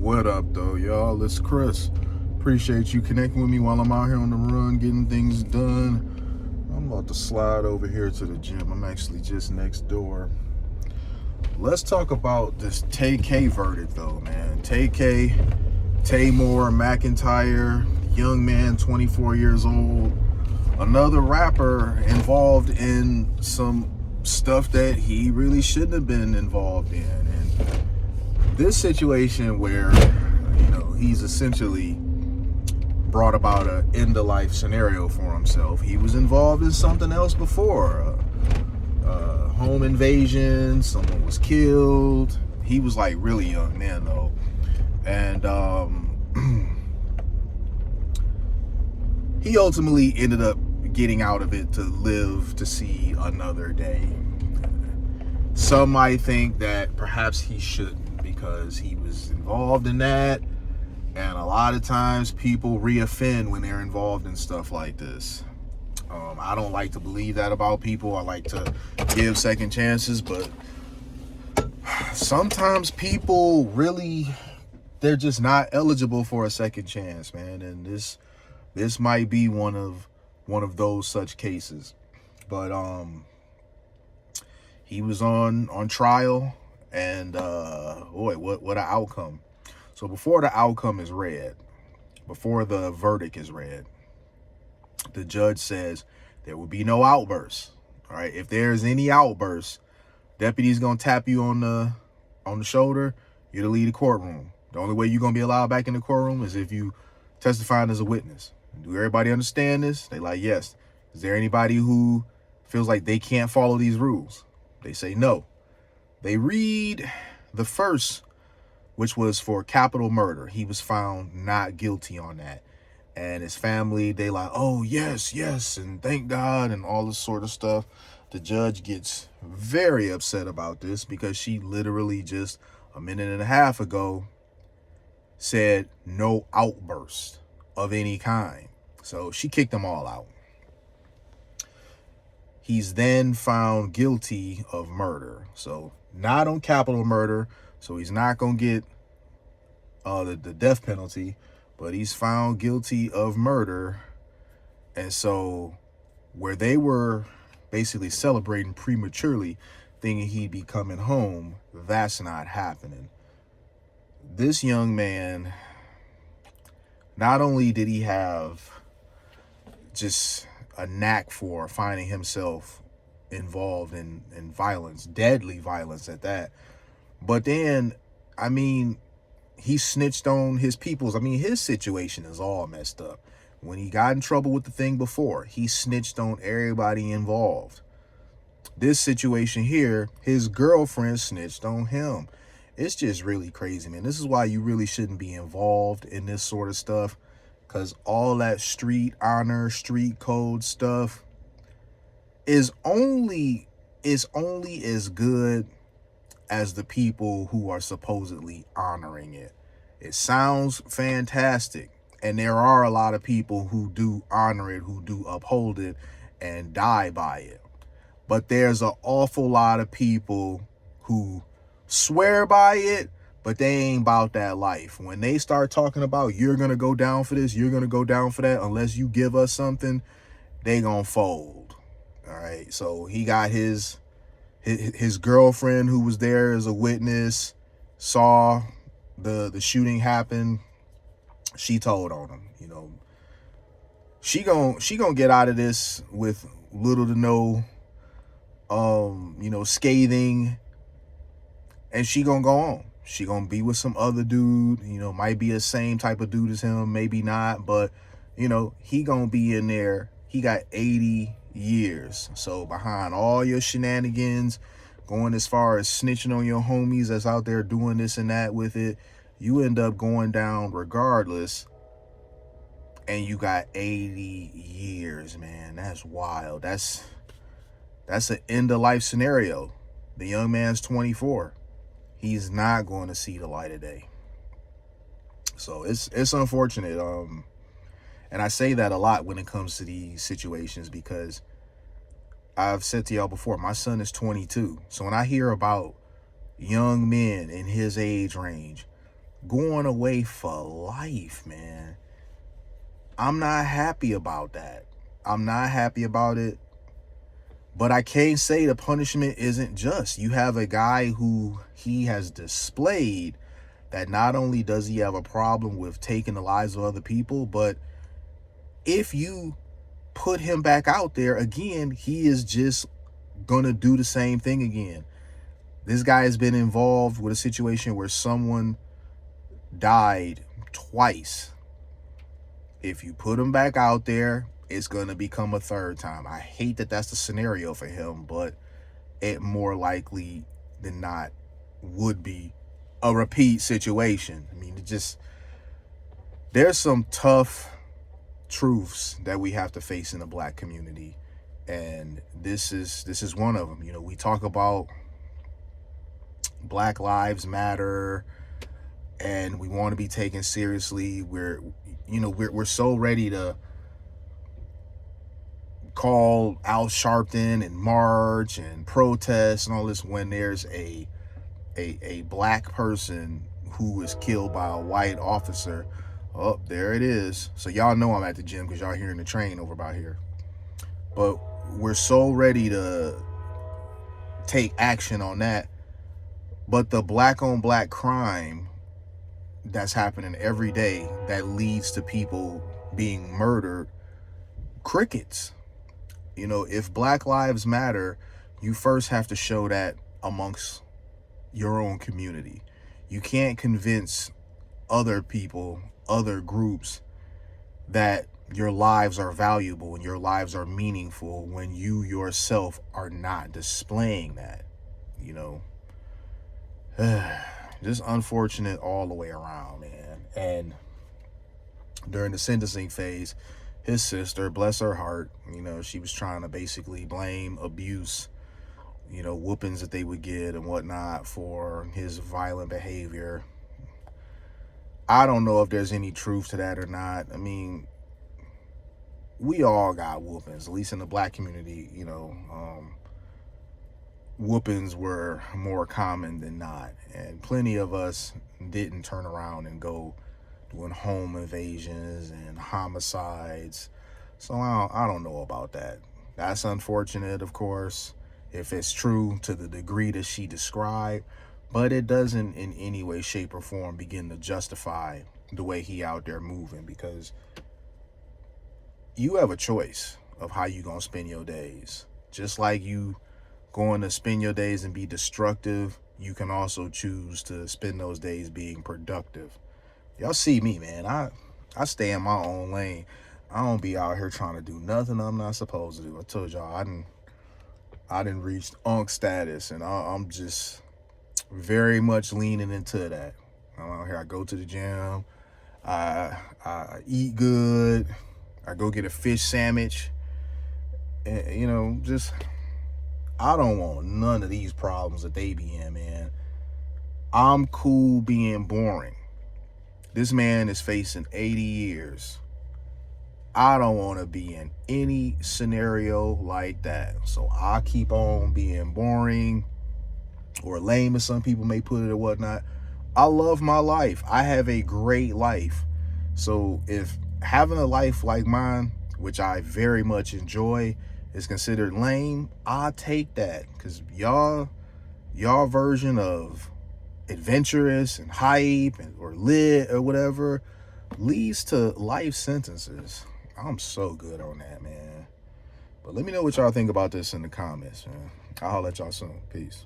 What up, though, y'all? It's Chris. Appreciate you connecting with me while I'm out here on the run, getting things done. I'm about to slide over here to the gym. I'm actually just next door. Let's talk about this Tay K verdict, though, man. Tay K, Taymor McIntyre, young man, 24 years old. Another rapper involved in some stuff that he really shouldn't have been involved in. And this situation where, he's essentially brought about an end-of-life scenario for himself. He was involved in something else before. Home invasion, someone was killed. He was like really young then, though. And he ultimately ended up getting out of it to live to see another day. Some might think that perhaps he shouldn't because he was involved in that. And a lot of times people reoffend when they're involved in stuff like this. I don't like to believe that about people. I like to give second chances, but sometimes people really, they're just not eligible for a second chance, man. And this might be one of those such cases. But he was on trial, and boy, what an outcome. So before the outcome is read, before the verdict is read, the judge says there will be no outbursts. All right, if there's any outbursts, deputy's gonna tap you on the shoulder. You're to leave the courtroom. The only way you're gonna be allowed back in the courtroom is if you testifying as a witness. Do everybody understand this? They like, yes. Is there anybody who feels like they can't follow these rules? They say no. They read the first, which was for capital murder. He was found not guilty on that. And his family, they like, oh, yes, and thank God, and all this sort of stuff. The judge gets very upset about this because she literally just a minute and a half ago said no outburst of any kind. So she kicked them all out. He's then found guilty of murder. So not on capital murder. So he's not going to get the death penalty, but he's found guilty of murder. And so where they were basically celebrating prematurely, thinking he'd be coming home, that's not happening. This young man, not only did he have just a knack for finding himself involved in violence, deadly violence at that, but then, he snitched on his peoples. His situation is all messed up. When he got in trouble with the thing before, he snitched on everybody involved. This situation here, his girlfriend snitched on him. It's just really crazy, man. This is why you really shouldn't be involved in this sort of stuff, because all that street honor, street code stuff is only as good as the people who are supposedly honoring it. It sounds fantastic, and there are a lot of people who do honor it, who do uphold it and die by it. But there's an awful lot of people who swear by it, but they ain't about that life. When they start talking about you're gonna go down for this, you're gonna go down for that, unless you give us something, they gonna fold. All right, so he got his girlfriend, who was there as a witness, saw the shooting happen. She told on him. She gonna get out of this with little to no scathing, and she gonna go on. She gonna be with some other dude, might be the same type of dude as him, maybe not, but he gonna be in there. He got 80 years. So behind all your shenanigans, going as far as snitching on your homies that's out there doing this and that with it, you end up going down regardless, and you got 80 years, man. That's wild. That's an end of life scenario. The young man's 24. He's not going to see the light of day. So it's unfortunate. And I say that a lot when it comes to these situations, because I've said to y'all before, my son is 22. So when I hear about young men in his age range going away for life, man. I'm not happy about that. I'm not happy about it. But I can't say the punishment isn't just. You have a guy who he has displayed that not only does he have a problem with taking the lives of other people, but if you put him back out there again, he is just gonna do the same thing again. This guy has been involved with a situation where someone died twice. If you put him back out there, it's gonna become a third time. I hate that that's the scenario for him, but it more likely than not would be a repeat situation. I mean, there's some tough truths that we have to face in the black community, and this is one of them. You know, we talk about Black Lives Matter and we want to be taken seriously. We're so ready to call Al Sharpton and march and protest and all this when there's a black person who was killed by a white officer. Oh, there it is. So y'all know I'm at the gym because y'all hearing the train over by here. But we're so ready to take action on that. But the black on black crime that's happening every day that leads to people being murdered, crickets. You know, if Black Lives Matter, you first have to show that amongst your own community. You can't convince other people, other groups, that your lives are valuable and your lives are meaningful when you yourself are not displaying that, you know. Just unfortunate all the way around, man. And during the sentencing phase, his sister, bless her heart, you know, she was trying to basically blame abuse, you know, whoopings that they would get and whatnot for his violent behavior. I don't know if there's any truth to that or not. I mean, we all got whoopings, at least in the black community, you know. Whoopings were more common than not, and plenty of us didn't turn around and go doing home invasions and homicides. So I don't know about that. That's unfortunate, of course, if it's true to the degree that she described, but it doesn't in any way, shape, or form begin to justify the way he out there moving, because you have a choice of how you gonna spend your days. Just like you going to spend your days and be destructive, you can also choose to spend those days being productive. Y'all see me, man. I stay in my own lane. I don't be out here trying to do nothing I'm not supposed to do. I told y'all I didn't reach unk status, and I'm just very much leaning into that. I'm out here. I go to the gym. I eat good. I go get a fish sandwich. And, you know, just I don't want none of these problems that they be in, man. I'm cool being boring. This man is facing 80 years. I don't want to be in any scenario like that. So I keep on being boring or lame, as some people may put it or whatnot. I love my life. I have a great life. So if having a life like mine, which I very much enjoy, is considered lame, I'll take that. Because y'all version of adventurous and hype or lit or whatever leads to life sentences. I'm so good on that, man. But let me know what y'all think about this in the comments, man. I'll holler at y'all soon. Peace.